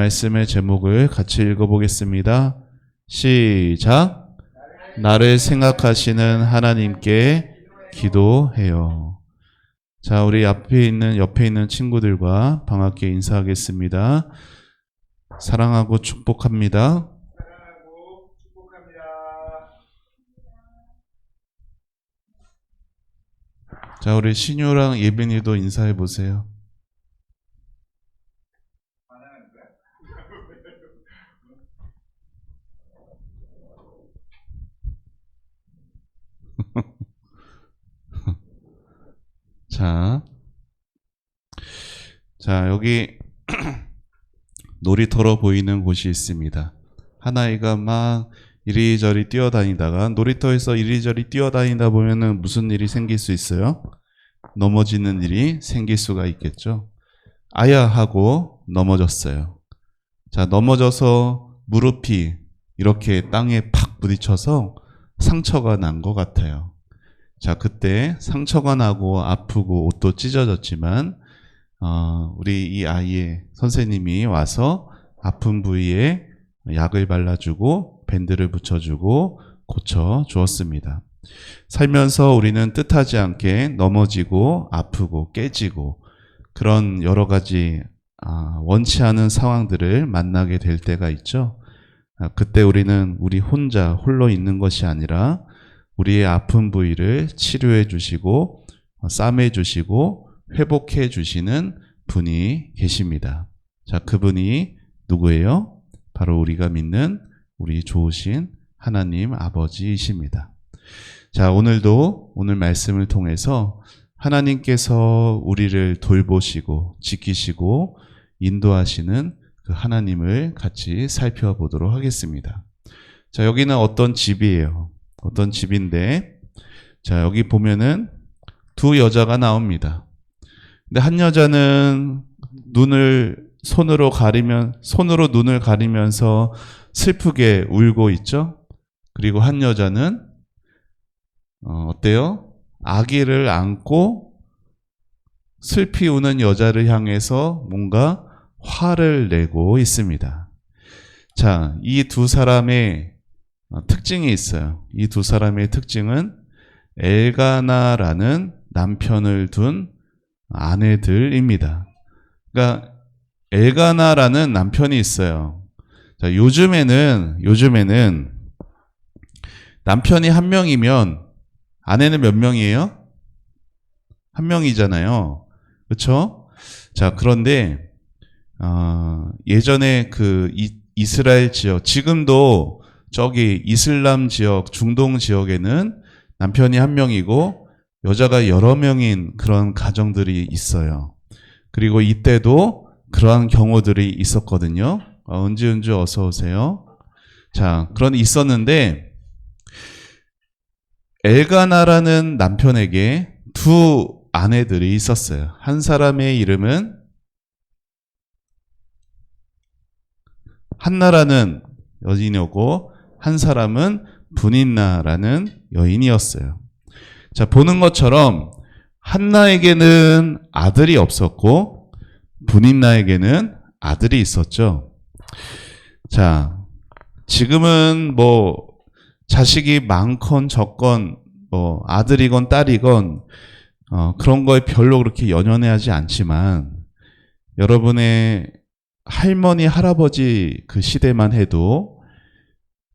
말씀의 제목을 같이 읽어보겠습니다. 시작. 나를 생각하시는 하나님께 기도해요. 자, 우리 옆에 있는 친구들과 반갑게 인사하겠습니다. 사랑하고 축복합니다. 자, 우리 신유랑 예빈이도 인사해 보세요. 자, 여기 놀이터로 보이는 곳이 있습니다. 한 아이가 막 이리저리 뛰어다니다가 놀이터에서 이리저리 뛰어다니다 보면은 무슨 일이 생길 수 있어요? 넘어지는 일이 생길 수가 있겠죠. 아야 하고 넘어졌어요. 자, 넘어져서 무릎이 이렇게 땅에 팍 부딪혀서 상처가 난 것 같아요. 자, 그때 상처가 나고 아프고 옷도 찢어졌지만 우리 이 아이의 선생님이 와서 아픈 부위에 약을 발라주고 밴드를 붙여주고 고쳐주었습니다. 살면서 우리는 뜻하지 않게 넘어지고 아프고 깨지고 그런 여러 가지 원치 않은 상황들을 만나게 될 때가 있죠. 그때 우리는 우리 혼자 홀로 있는 것이 아니라 우리의 아픈 부위를 치료해 주시고 싸매 주시고 회복해 주시는 분이 계십니다. 자, 그분이 누구예요? 바로 우리가 믿는 우리 좋으신 하나님 아버지이십니다. 자, 오늘 말씀을 통해서 하나님께서 우리를 돌보시고 지키시고 인도하시는 그 하나님을 같이 살펴보도록 하겠습니다. 자, 여기는 어떤 집이에요? 어떤 집인데, 자, 여기 보면은 두 여자가 나옵니다. 근데 한 여자는 손으로 눈을 가리면서 슬프게 울고 있죠. 그리고 한 여자는 어때요? 아기를 안고 슬피 우는 여자를 향해서 뭔가 화를 내고 있습니다. 자, 이 두 사람의 특징이 있어요. 이 두 사람의 특징은 엘가나라는 남편을 둔 아내들입니다. 그러니까 엘가나라는 남편이 있어요. 자, 요즘에는 남편이 한 명이면 아내는 몇 명이에요? 한 명이잖아요. 그렇죠? 자, 그런데 예전에 그 이스라엘 지역, 지금도 저기 이슬람 지역, 중동 지역에는 남편이 한 명이고 여자가 여러 명인 그런 가정들이 있어요. 그리고 이때도 그러한 경우들이 있었거든요. 은주 어서 오세요. 자, 그런 있었는데 엘가나라는 남편에게 두 아내들이 있었어요. 한 사람의 이름은 한나라는 여인이었고 한 사람은 분인나라는 여인이었어요. 자, 보는 것처럼 한나에게는 아들이 없었고 분인나에게는 아들이 있었죠. 자, 지금은 뭐 자식이 많건 적건 뭐 아들이건 딸이건 그런 거에 별로 그렇게 연연해하지 않지만 여러분의 할머니 할아버지 그 시대만 해도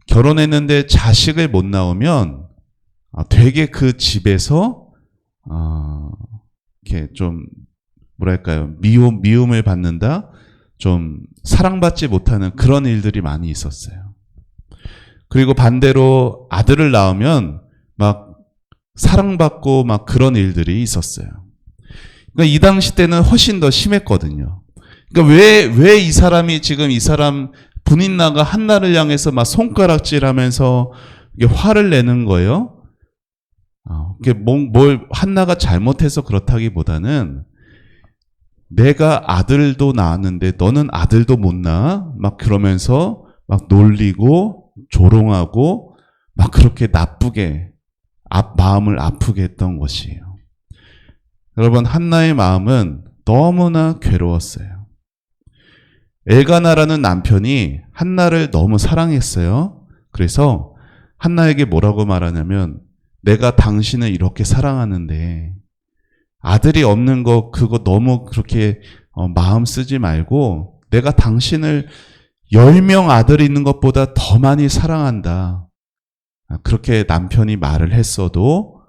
결혼했는데 자식을 못 낳으면 되게 그 집에서 이렇게 좀 뭐랄까요, 미움을 받는다, 좀 사랑받지 못하는 그런 일들이 많이 있었어요. 그리고 반대로 아들을 낳으면 막 사랑받고 막 그런 일들이 있었어요. 그러니까 이 당시 때는 훨씬 더 심했거든요. 그러니까 왜 이 사람 분인나가 한나를 향해서 막 손가락질하면서 화를 내는 거예요? 뭘 한나가 잘못해서 그렇다기보다는 내가 아들도 낳았는데 너는 아들도 못 낳아? 막 그러면서 막 놀리고 조롱하고 막 그렇게 나쁘게 마음을 아프게 했던 것이에요. 여러분, 한나의 마음은 너무나 괴로웠어요. 엘가나라는 남편이 한나를 너무 사랑했어요. 그래서 한나에게 뭐라고 말하냐면 내가 당신을 이렇게 사랑하는데 아들이 없는 거 그거 너무 그렇게 마음 쓰지 말고 내가 당신을 10명 아들이 있는 것보다 더 많이 사랑한다. 그렇게 남편이 말을 했어도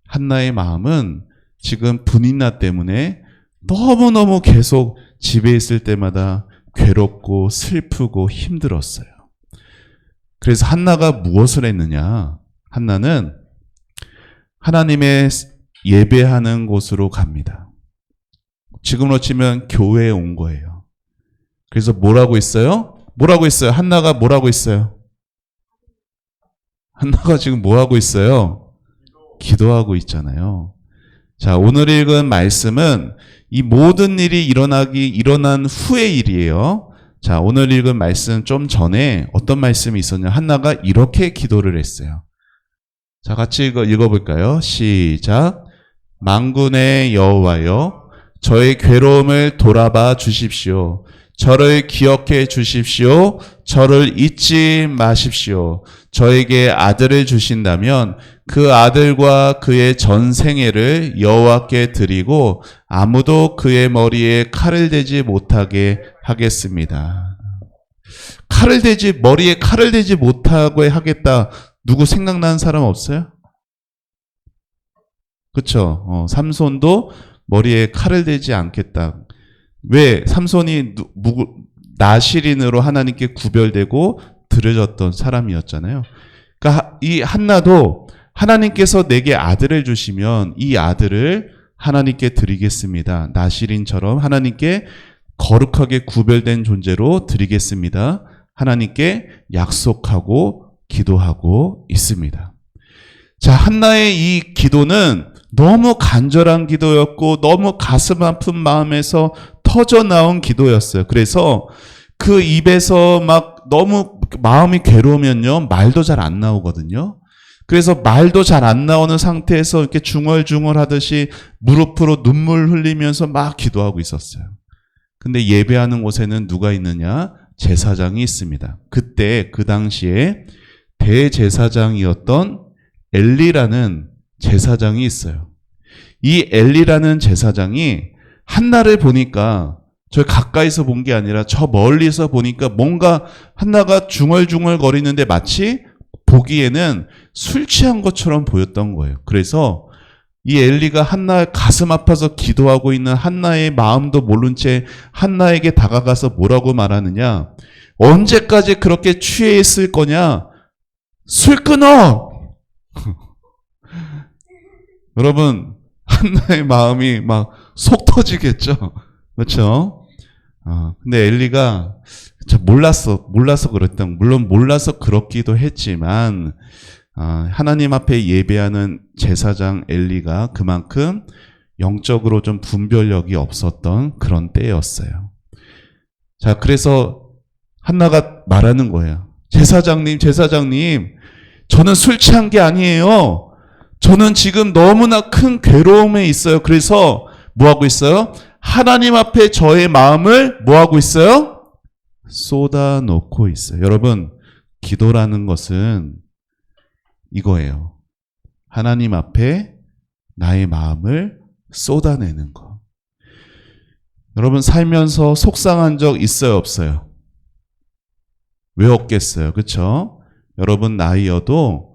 한나의 마음은 지금 분인나 때문에 너무너무 계속 집에 있을 때마다 괴롭고 슬프고 힘들었어요. 그래서 한나가 무엇을 했느냐? 한나는 하나님의 예배하는 곳으로 갑니다. 지금으로 치면 교회에 온 거예요. 그래서 뭐라고 있어요? 뭐라고 있어요? 한나가 뭐라고 있어요? 한나가 지금 뭐하고 있어요? 기도하고 있잖아요. 자, 오늘 읽은 말씀은 이 모든 일이 일어난 후의 일이에요. 자, 오늘 읽은 말씀 좀 전에 어떤 말씀이 있었냐? 한나가 이렇게 기도를 했어요. 자, 같이 읽어볼까요? 시작. 만군의 여호와여, 저의 괴로움을 돌아봐 주십시오. 저를 기억해 주십시오. 저를 잊지 마십시오. 저에게 아들을 주신다면 그 아들과 그의 전 생애를 여호와께 드리고 아무도 그의 머리에 칼을 대지 못하게 하겠습니다. 머리에 칼을 대지 못하게 하겠다. 누구 생각나는 사람 없어요? 그쵸? 삼손도 머리에 칼을 대지 않겠다. 왜? 삼손이 나실인으로 하나님께 구별되고 드려졌던 사람이었잖아요. 그러니까 이 한나도 하나님께서 내게 아들을 주시면 이 아들을 하나님께 드리겠습니다. 나실인처럼 하나님께 거룩하게 구별된 존재로 드리겠습니다. 하나님께 약속하고 기도하고 있습니다. 자, 한나의 이 기도는 너무 간절한 기도였고 너무 가슴 아픈 마음에서 터져 나온 기도였어요. 그래서 그 입에서 막 너무 마음이 괴로우면요, 말도 잘 안 나오거든요. 그래서 말도 잘 안 나오는 상태에서 이렇게 중얼중얼 하듯이 무릎으로 눈물 흘리면서 막 기도하고 있었어요. 근데 예배하는 곳에는 누가 있느냐? 제사장이 있습니다. 그때 그 당시에 대제사장이었던 엘리라는 제사장이 있어요. 이 엘리라는 제사장이 한나를 보니까 저 가까이서 본 게 아니라 저 멀리서 보니까 뭔가 한나가 중얼중얼 거리는데 마치 보기에는 술 취한 것처럼 보였던 거예요. 그래서 이 엘리가 한나 가슴 아파서 기도하고 있는 한나의 마음도 모른 채 한나에게 다가가서 뭐라고 말하느냐? 언제까지 그렇게 취해 있을 거냐? 술 끊어! 여러분, 한나의 마음이 막 속 터지겠죠? 그렇죠? 근데 엘리가 몰라서 그랬던, 물론 몰라서 그렇기도 했지만, 하나님 앞에 예배하는 제사장 엘리가 그만큼 영적으로 좀 분별력이 없었던 그런 때였어요. 자, 그래서 한나가 말하는 거예요. 제사장님, 저는 술 취한 게 아니에요. 저는 지금 너무나 큰 괴로움에 있어요. 그래서 뭐 하고 있어요? 하나님 앞에 저의 마음을 뭐 하고 있어요? 쏟아놓고 있어요. 여러분, 기도라는 것은 이거예요. 하나님 앞에 나의 마음을 쏟아내는 거. 여러분, 살면서 속상한 적 있어요, 없어요? 왜 없겠어요? 그렇죠? 여러분, 나이여도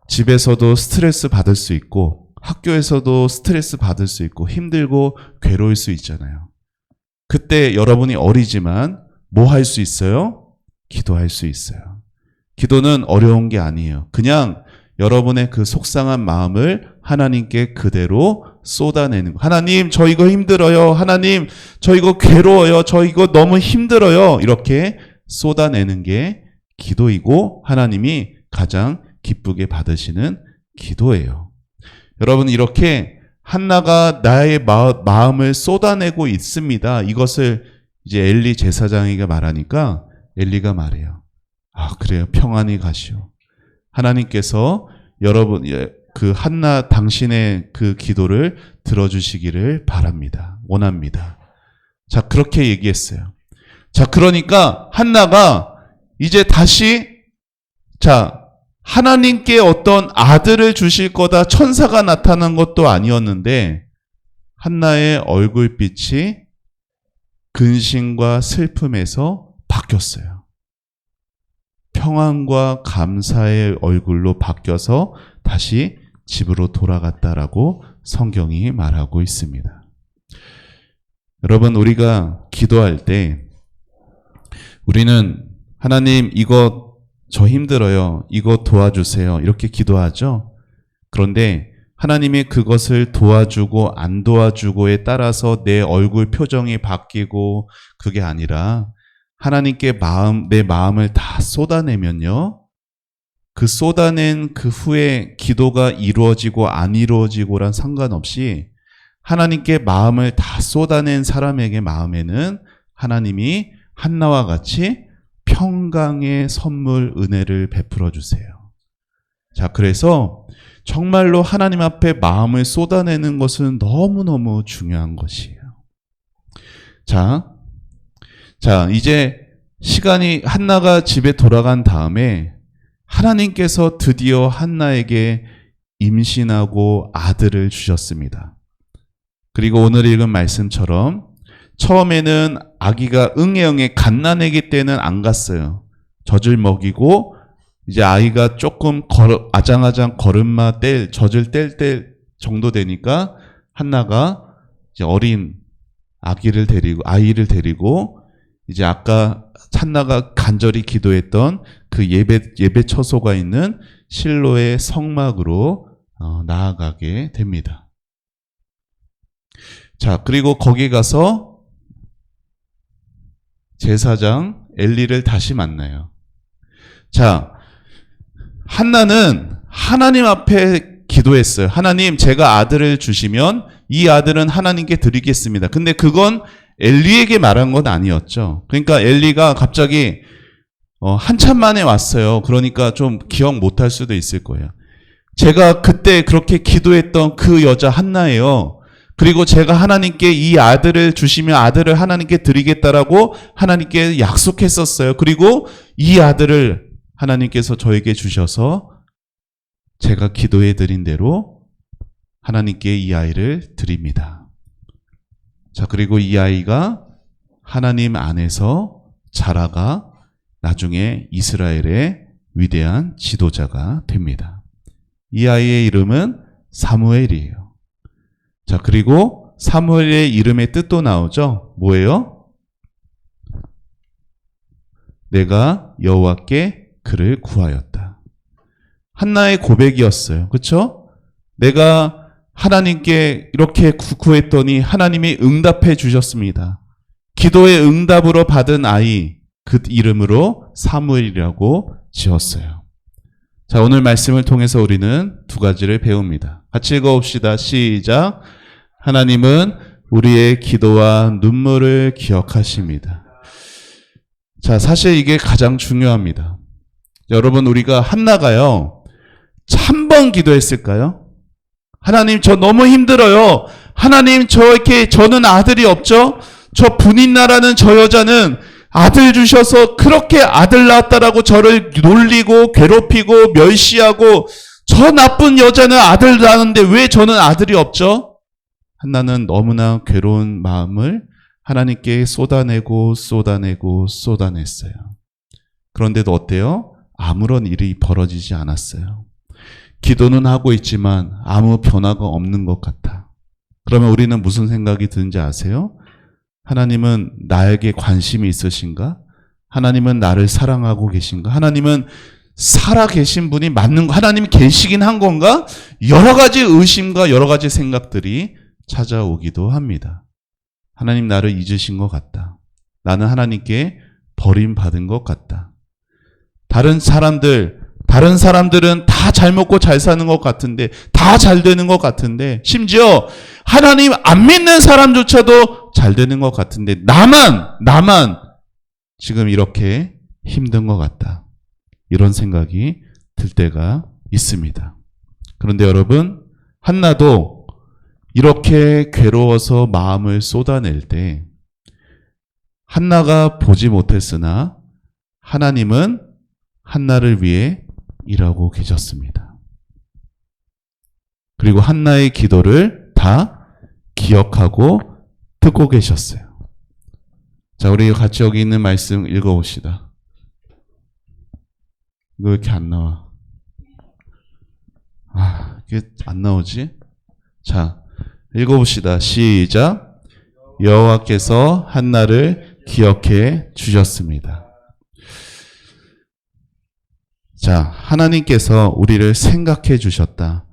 집에서도 스트레스 받을 수 있고 학교에서도 스트레스 받을 수 있고 힘들고 괴로울 수 있잖아요. 그때 여러분이 어리지만 뭐 할 수 있어요? 기도할 수 있어요. 기도는 어려운 게 아니에요. 그냥 여러분의 그 속상한 마음을 하나님께 그대로 쏟아내는 거. 하나님, 저 이거 힘들어요. 하나님, 저 이거 괴로워요. 저 이거 너무 힘들어요. 이렇게 쏟아내는 게 기도이고 하나님이 가장 기쁘게 받으시는 기도예요. 여러분, 이렇게 한나가 나의 마음을 쏟아내고 있습니다. 이것을 이제 엘리 제사장에게 말하니까 엘리가 말해요. 그래요. 평안히 가시오. 하나님께서 여러분, 그 한나 당신의 그 기도를 들어주시기를 바랍니다. 원합니다. 자, 그렇게 얘기했어요. 자, 그러니까 한나가 이제 다시 하나님께 어떤 아들을 주실 거다 천사가 나타난 것도 아니었는데 한나의 얼굴빛이 근심과 슬픔에서 바뀌었어요. 평안과 감사의 얼굴로 바뀌어서 다시 집으로 돌아갔다라고 성경이 말하고 있습니다. 여러분, 우리가 기도할 때 우리는 하나님 이거 저 힘들어요. 이거 도와주세요. 이렇게 기도하죠. 그런데 하나님이 그것을 도와주고 안 도와주고에 따라서 내 얼굴 표정이 바뀌고 그게 아니라 하나님께 내 마음을 다 쏟아내면요. 그 쏟아낸 그 후에 기도가 이루어지고 안 이루어지고란 상관없이 하나님께 마음을 다 쏟아낸 사람에게 마음에는 하나님이 한나와 같이 평강의 선물 은혜를 베풀어 주세요. 자, 그래서 정말로 하나님 앞에 마음을 쏟아내는 것은 너무너무 중요한 것이에요. 자, 이제 시간이 한나가 집에 돌아간 다음에 하나님께서 드디어 한나에게 임신하고 아들을 주셨습니다. 그리고 오늘 읽은 말씀처럼 처음에는 아기가 응애응애 갓난아기 때는 안 갔어요. 젖을 먹이고 이제 아이가 조금 아장아장 걸음마 젖을 뗄 정도 되니까 한나가 이제 어린 아이를 데리고 이제 아까 한나가 간절히 기도했던 그 예배 처소가 있는 실로의 성막으로 나아가게 됩니다. 자, 그리고 거기 가서 제사장 엘리를 다시 만나요. 자, 한나는 하나님 앞에 기도했어요. 하나님, 제가 아들을 주시면 이 아들은 하나님께 드리겠습니다. 근데 그건 엘리에게 말한 건 아니었죠. 그러니까 엘리가 갑자기 한참 만에 왔어요. 그러니까 좀 기억 못할 수도 있을 거예요. 제가 그때 그렇게 기도했던 그 여자 한나예요. 그리고 제가 하나님께 이 아들을 주시면 아들을 하나님께 드리겠다라고 하나님께 약속했었어요. 그리고 이 아들을 하나님께서 저에게 주셔서 제가 기도해 드린 대로 하나님께 이 아이를 드립니다. 자, 그리고 이 아이가 하나님 안에서 자라가 나중에 이스라엘의 위대한 지도자가 됩니다. 이 아이의 이름은 사무엘이에요. 자, 그리고 사무엘의 이름의 뜻도 나오죠. 뭐예요? 내가 여호와께 그를 구하였다. 한나의 고백이었어요. 그렇죠? 내가 하나님께 이렇게 구했더니 하나님이 응답해 주셨습니다. 기도의 응답으로 받은 아이, 그 이름으로 사무엘이라고 지었어요. 자, 오늘 말씀을 통해서 우리는 두 가지를 배웁니다. 같이 읽어봅시다. 시작. 하나님은 우리의 기도와 눈물을 기억하십니다. 자, 사실 이게 가장 중요합니다. 여러분, 우리가 한나가요, 한 번 기도했을까요? 하나님, 저 너무 힘들어요. 하나님, 저는 아들이 없죠? 저 분인나라는 저 여자는 아들 주셔서 그렇게 아들 낳았다라고 저를 놀리고 괴롭히고 멸시하고 저 나쁜 여자는 아들 낳았는데 왜 저는 아들이 없죠? 한나는 너무나 괴로운 마음을 하나님께 쏟아냈어요. 그런데도 어때요? 아무런 일이 벌어지지 않았어요. 기도는 하고 있지만 아무 변화가 없는 것 같아. 그러면 우리는 무슨 생각이 드는지 아세요? 하나님은 나에게 관심이 있으신가? 하나님은 나를 사랑하고 계신가? 하나님은 살아 계신 분이 맞는 거, 하나님이 계시긴 한 건가? 여러 가지 의심과 여러 가지 생각들이 찾아오기도 합니다. 하나님 나를 잊으신 것 같다. 나는 하나님께 버림받은 것 같다. 다른 사람들은 다 잘 먹고 잘 사는 것 같은데, 다 잘 되는 것 같은데, 심지어 하나님 안 믿는 사람조차도 잘 되는 것 같은데, 나만 지금 이렇게 힘든 것 같다. 이런 생각이 들 때가 있습니다. 그런데 여러분, 한나도 이렇게 괴로워서 마음을 쏟아낼 때 한나가 보지 못했으나 하나님은 한나를 위해 일하고 계셨습니다. 그리고 한나의 기도를 다 기억하고 듣고 계셨어요. 자, 우리 같이 여기 있는 말씀 읽어봅시다. 이거 왜 이렇게 안 나와? 이게 안 나오지? 자, 읽어봅시다. 시작. 여호와께서 한나를 기억해 주셨습니다. 자, 하나님께서 우리를 생각해 주셨다.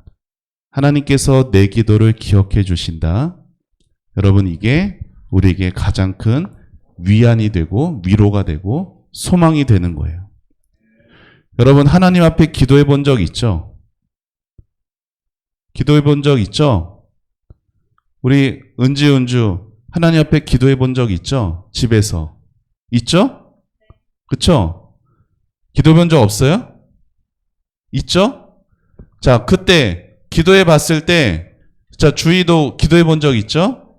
하나님께서 내 기도를 기억해 주신다. 여러분, 이게 우리에게 가장 큰 위안이 되고 위로가 되고 소망이 되는 거예요. 여러분, 하나님 앞에 기도해 본 적 있죠? 기도해 본 적 있죠? 우리 은주 하나님 앞에 기도해 본 적 있죠? 집에서. 있죠? 그쵸? 기도해 본 적 없어요? 있죠? 자, 그때 기도해 봤을 때, 자, 주희도 기도해 본 적 있죠?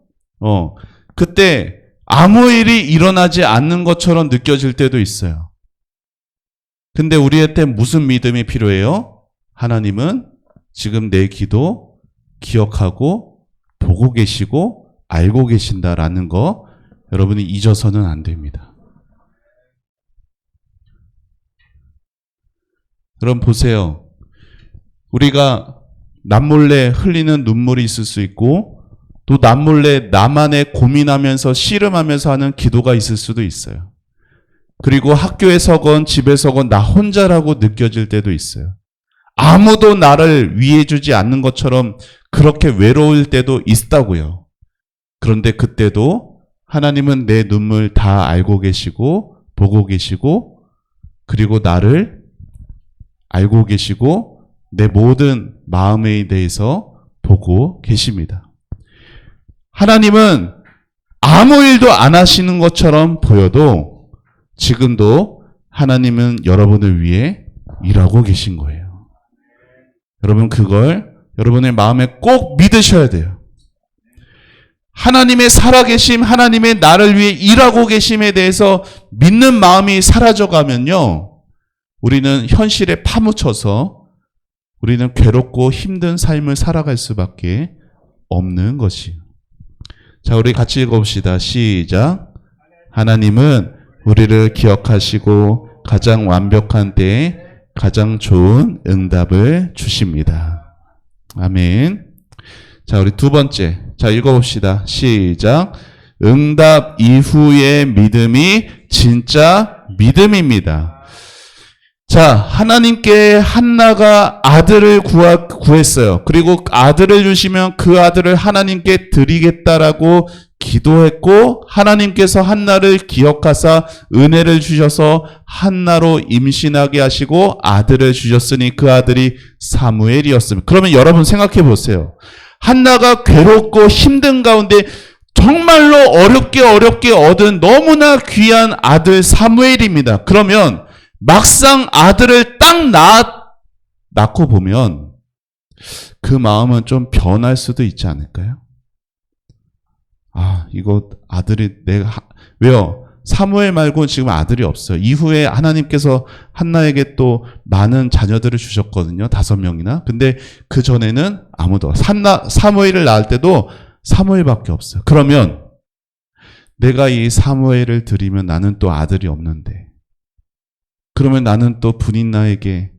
그때 아무 일이 일어나지 않는 것처럼 느껴질 때도 있어요. 근데 우리한테 무슨 믿음이 필요해요? 하나님은 지금 내 기도 기억하고 보고 계시고 알고 계신다라는 거 여러분이 잊어서는 안 됩니다. 그럼 보세요. 우리가 남몰래 흘리는 눈물이 있을 수 있고 또 남몰래 나만의 고민하면서 씨름하면서 하는 기도가 있을 수도 있어요. 그리고 학교에서건 집에서건 나 혼자라고 느껴질 때도 있어요. 아무도 나를 위해주지 않는 것처럼 그렇게 외로울 때도 있다고요. 그런데 그때도 하나님은 내 눈물 다 알고 계시고 보고 계시고 그리고 나를 알고 계시고 내 모든 마음에 대해서 보고 계십니다. 하나님은 아무 일도 안 하시는 것처럼 보여도 지금도 하나님은 여러분을 위해 일하고 계신 거예요. 여러분, 그걸 여러분의 마음에 꼭 믿으셔야 돼요. 하나님의 살아계심, 하나님의 나를 위해 일하고 계심에 대해서 믿는 마음이 사라져가면요, 우리는 현실에 파묻혀서 우리는 괴롭고 힘든 삶을 살아갈 수밖에 없는 것이에요. 자, 우리 같이 읽어봅시다. 시작. 하나님은 우리를 기억하시고 가장 완벽한 때에 가장 좋은 응답을 주십니다. 아멘. 자, 우리 두 번째. 자, 읽어봅시다. 시작. 응답 이후의 믿음이 진짜 믿음입니다. 자, 하나님께 한나가 아들을 구했어요. 그리고 아들을 주시면 그 아들을 하나님께 드리겠다라고 기도했고 하나님께서 한나를 기억하사 은혜를 주셔서 한나로 임신하게 하시고 아들을 주셨으니 그 아들이 사무엘이었습니다. 그러면 여러분 생각해 보세요. 한나가 괴롭고 힘든 가운데 정말로 어렵게 얻은 너무나 귀한 아들 사무엘입니다. 그러면 막상 아들을 딱 낳고 보면 그 마음은 좀 변할 수도 있지 않을까요? 이거 아들이 왜요? 사무엘 말고는 지금 아들이 없어요. 이후에 하나님께서 한나에게 또 많은 자녀들을 주셨거든요. 5명이나. 근데 그 전에는 아무도. 사무엘을 낳을 때도 사무엘밖에 없어요. 그러면 내가 이 사무엘을 드리면 나는 또 아들이 없는데 그러면 나는 또 분인 나에게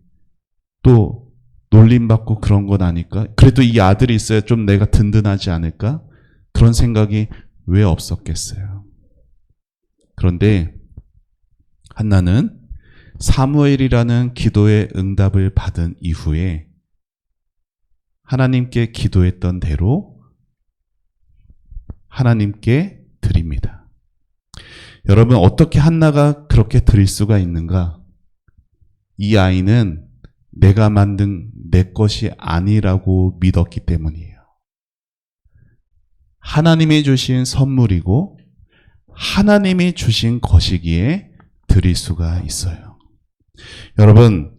또 놀림받고 그런 건 아닐까? 그래도 이 아들이 있어야 좀 내가 든든하지 않을까? 그런 생각이 왜 없었겠어요? 그런데 한나는 사무엘이라는 기도의 응답을 받은 이후에 하나님께 기도했던 대로 하나님께 드립니다. 여러분, 어떻게 한나가 그렇게 드릴 수가 있는가? 이 아이는 내가 만든 내 것이 아니라고 믿었기 때문이에요. 하나님이 주신 선물이고 하나님이 주신 것이기에 드릴 수가 있어요. 여러분,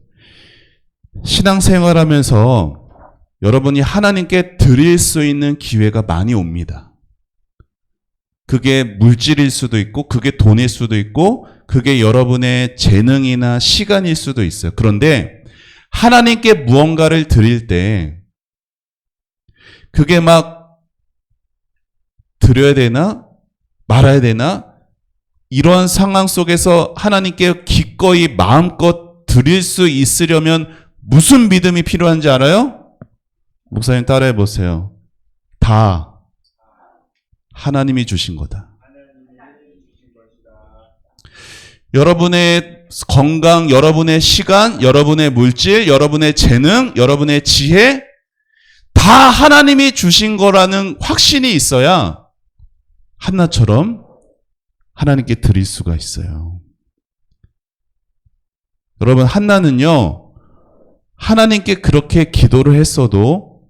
신앙생활하면서 여러분이 하나님께 드릴 수 있는 기회가 많이 옵니다. 그게 물질일 수도 있고, 그게 돈일 수도 있고, 그게 여러분의 재능이나 시간일 수도 있어요. 그런데 하나님께 무언가를 드릴 때 그게 막 드려야 되나 말아야 되나 이러한 상황 속에서 하나님께 기꺼이 마음껏 드릴 수 있으려면 무슨 믿음이 필요한지 알아요? 목사님 따라해 보세요. 다 하나님이 주신 거다. 여러분의 건강, 여러분의 시간, 여러분의 물질, 여러분의 재능, 여러분의 지혜 다 하나님이 주신 거라는 확신이 있어야 한나처럼 하나님께 드릴 수가 있어요. 여러분, 한나는요, 하나님께 그렇게 기도를 했어도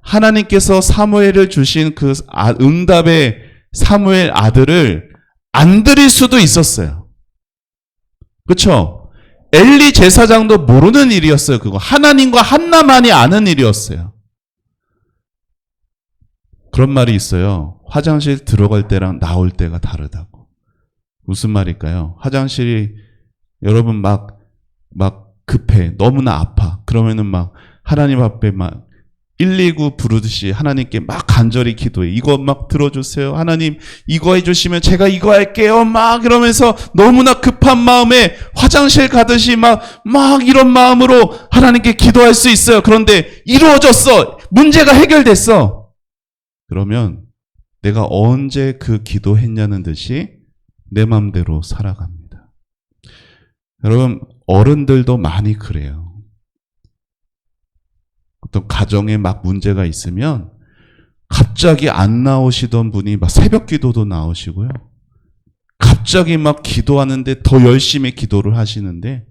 하나님께서 사무엘을 주신 그 응답의 사무엘 아들을 안 드릴 수도 있었어요. 그렇죠? 엘리 제사장도 모르는 일이었어요. 그거 하나님과 한나만이 아는 일이었어요. 그런 말이 있어요. 화장실 들어갈 때랑 나올 때가 다르다고. 무슨 말일까요? 화장실이 여러분 막 급해. 너무나 아파. 그러면은 막 하나님 앞에 막 119 부르듯이 하나님께 막 간절히 기도해. 이거 막 들어주세요. 하나님 이거 해주시면 제가 이거 할게요. 막 이러면서 너무나 급한 마음에 화장실 가듯이 막 이런 마음으로 하나님께 기도할 수 있어요. 그런데 이루어졌어. 문제가 해결됐어. 그러면 내가 언제 그 기도했냐는 듯이 내 마음대로 살아갑니다. 여러분, 어른들도 많이 그래요. 어떤 가정에 막 문제가 있으면 갑자기 안 나오시던 분이 막 새벽 기도도 나오시고요. 갑자기 막 기도하는데 더 열심히 기도를 하시는데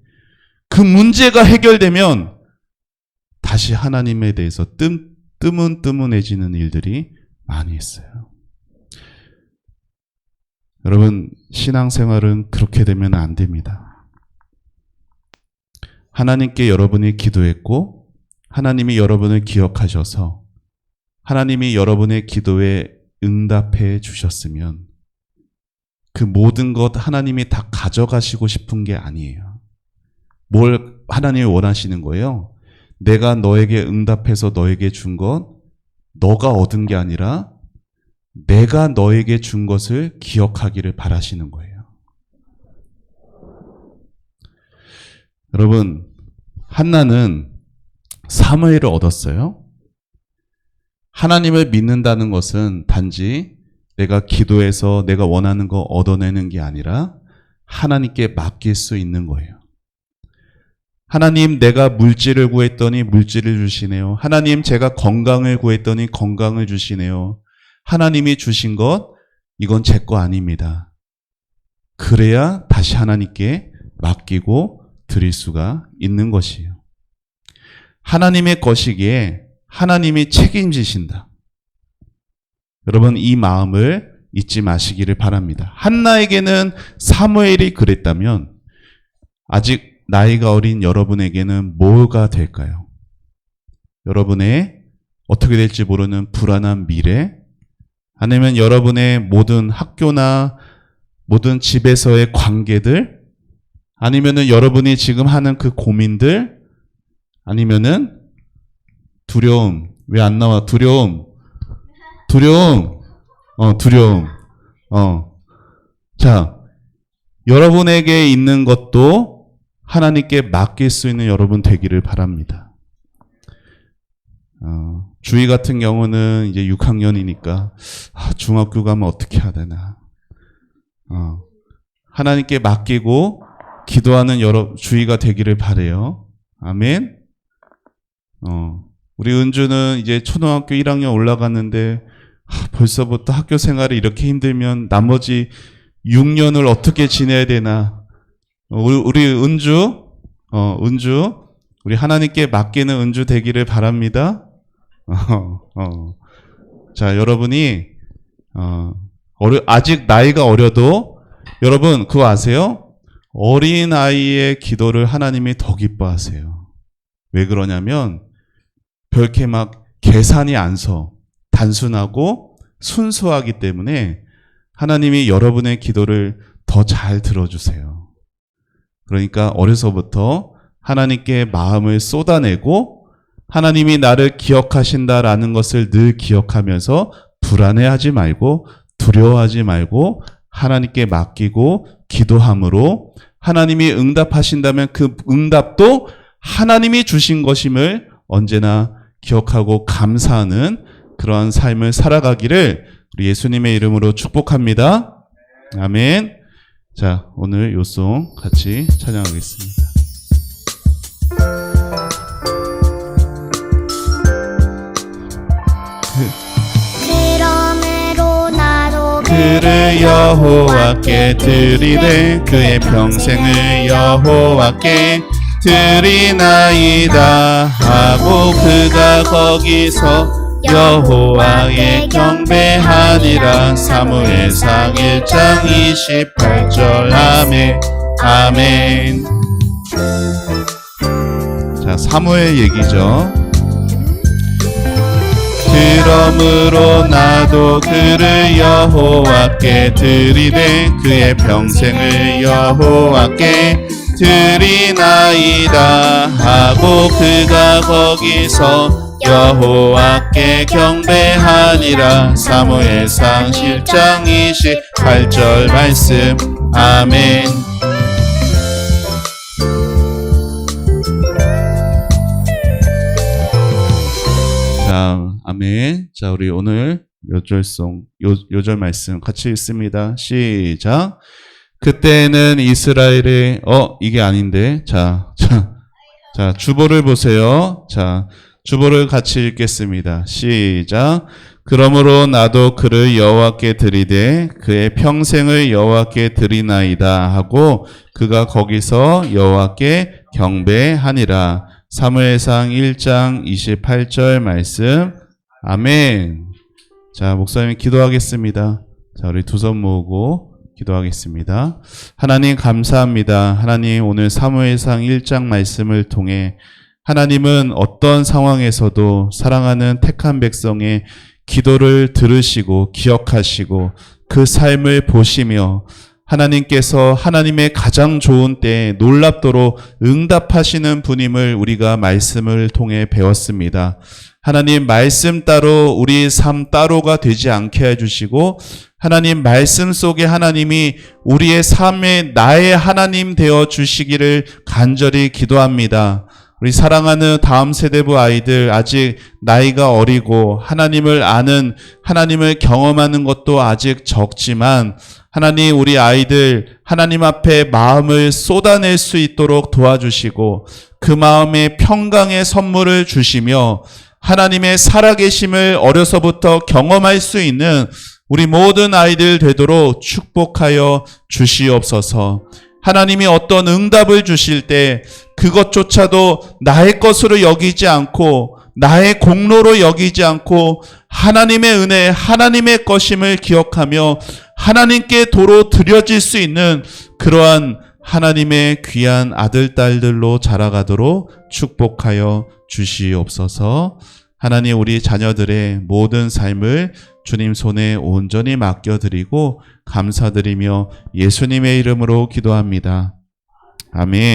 그 문제가 해결되면 다시 하나님에 대해서 뜨문뜨문해지는 일들이 많이 있어요. 여러분, 신앙생활은 그렇게 되면 안 됩니다. 하나님께 여러분이 기도했고 하나님이 여러분을 기억하셔서 하나님이 여러분의 기도에 응답해 주셨으면 그 모든 것 하나님이 다 가져가시고 싶은 게 아니에요. 뭘 하나님이 원하시는 거예요? 내가 너에게 응답해서 너에게 준 것 너가 얻은 게 아니라 내가 너에게 준 것을 기억하기를 바라시는 거예요. 여러분, 한나는 사무엘을 얻었어요. 하나님을 믿는다는 것은 단지 내가 기도해서 내가 원하는 거 얻어내는 게 아니라 하나님께 맡길 수 있는 거예요. 하나님, 내가 물질을 구했더니 물질을 주시네요. 하나님, 제가 건강을 구했더니 건강을 주시네요. 하나님이 주신 것, 이건 제 거 아닙니다. 그래야 다시 하나님께 맡기고 드릴 수가 있는 것이에요. 하나님의 것이기에 하나님이 책임지신다. 여러분, 이 마음을 잊지 마시기를 바랍니다. 한나에게는 사무엘이 그랬다면 아직 나이가 어린 여러분에게는 뭐가 될까요? 여러분의 어떻게 될지 모르는 불안한 미래, 아니면 여러분의 모든 학교나 모든 집에서의 관계들, 아니면은 여러분이 지금 하는 그 고민들, 아니면은 두려움. 왜 안 나와? 두려움. 자, 여러분에게 있는 것도 하나님께 맡길 수 있는 여러분 되기를 바랍니다. 주희 같은 경우는 이제 6학년이니까 중학교 가면 어떻게 해야 되나. 하나님께 맡기고 기도하는 주희가 되기를 바래요. 아멘. 우리 은주는 이제 초등학교 1학년 올라갔는데 벌써부터 학교 생활이 이렇게 힘들면 나머지 6년을 어떻게 지내야 되나. 우리 은주, 우리 하나님께 맡기는 은주 되기를 바랍니다. 자, 여러분이 아직 나이가 어려도 여러분 그거 아세요? 어린 아이의 기도를 하나님이 더 기뻐하세요. 왜 그러냐면 별게 막 계산이 안 서. 단순하고 순수하기 때문에 하나님이 여러분의 기도를 더 잘 들어주세요. 그러니까 어려서부터 하나님께 마음을 쏟아내고 하나님이 나를 기억하신다라는 것을 늘 기억하면서 불안해하지 말고 두려워하지 말고 하나님께 맡기고 기도함으로 하나님이 응답하신다면 그 응답도 하나님이 주신 것임을 언제나 기억하고 감사하는 그러한 삶을 살아가기를 우리 예수님의 이름으로 축복합니다. 아멘. 자, 오늘 요송 같이 찬양하겠습니다. 그러므로 나도 그를 여호와께 드리되 그의 평생을 여호와께 드리나이다 하고 그가 거기서 여호와의 경배하니라. 사무엘상 1장 28절. 아멘. 아멘. 자, 사무엘 얘기죠. 그러므로 나도 그를 여호와께 드리되 그의 평생을 여호와께 드리나이다 하고 그가 거기서 여호와께 경배하니라. 사무엘상 10장 28절 말씀. 아멘. 자, 아멘. 자, 우리 오늘 요절 말씀 같이 읽습니다. 시작. 그때는 이스라엘의 이게 아닌데. 자, 주보를 보세요. 자, 주보를 같이 읽겠습니다. 시작. 그러므로 나도 그를 여호와께 드리되 그의 평생을 여호와께 드리나이다 하고 그가 거기서 여호와께 경배하니라. 사무엘상 1장 28절 말씀. 아멘. 자, 목사님 기도하겠습니다. 자, 우리 두 손 모으고 기도하겠습니다. 하나님 감사합니다. 하나님 오늘 사무엘상 1장 말씀을 통해 하나님은 어떤 상황에서도 사랑하는 택한 백성의 기도를 들으시고 기억하시고 그 삶을 보시며 하나님께서 하나님의 가장 좋은 때에 놀랍도록 응답하시는 분임을 우리가 말씀을 통해 배웠습니다. 하나님 말씀 따로 우리 삶 따로가 되지 않게 해주시고 하나님 말씀 속에 하나님이 우리의 삶에 나의 하나님 되어 주시기를 간절히 기도합니다. 우리 사랑하는 다음 세대부 아이들 아직 나이가 어리고 하나님을 아는 하나님을 경험하는 것도 아직 적지만 하나님 우리 아이들 하나님 앞에 마음을 쏟아낼 수 있도록 도와주시고 그 마음에 평강의 선물을 주시며 하나님의 살아계심을 어려서부터 경험할 수 있는 우리 모든 아이들 되도록 축복하여 주시옵소서. 하나님이 어떤 응답을 주실 때 그것조차도 나의 것으로 여기지 않고 나의 공로로 여기지 않고 하나님의 은혜, 하나님의 것임을 기억하며 하나님께 도로 드려질 수 있는 그러한 하나님의 귀한 아들, 딸들로 자라가도록 축복하여 주시옵소서. 하나님 우리 자녀들의 모든 삶을 주님 손에 온전히 맡겨드리고 감사드리며 예수님의 이름으로 기도합니다. 아멘.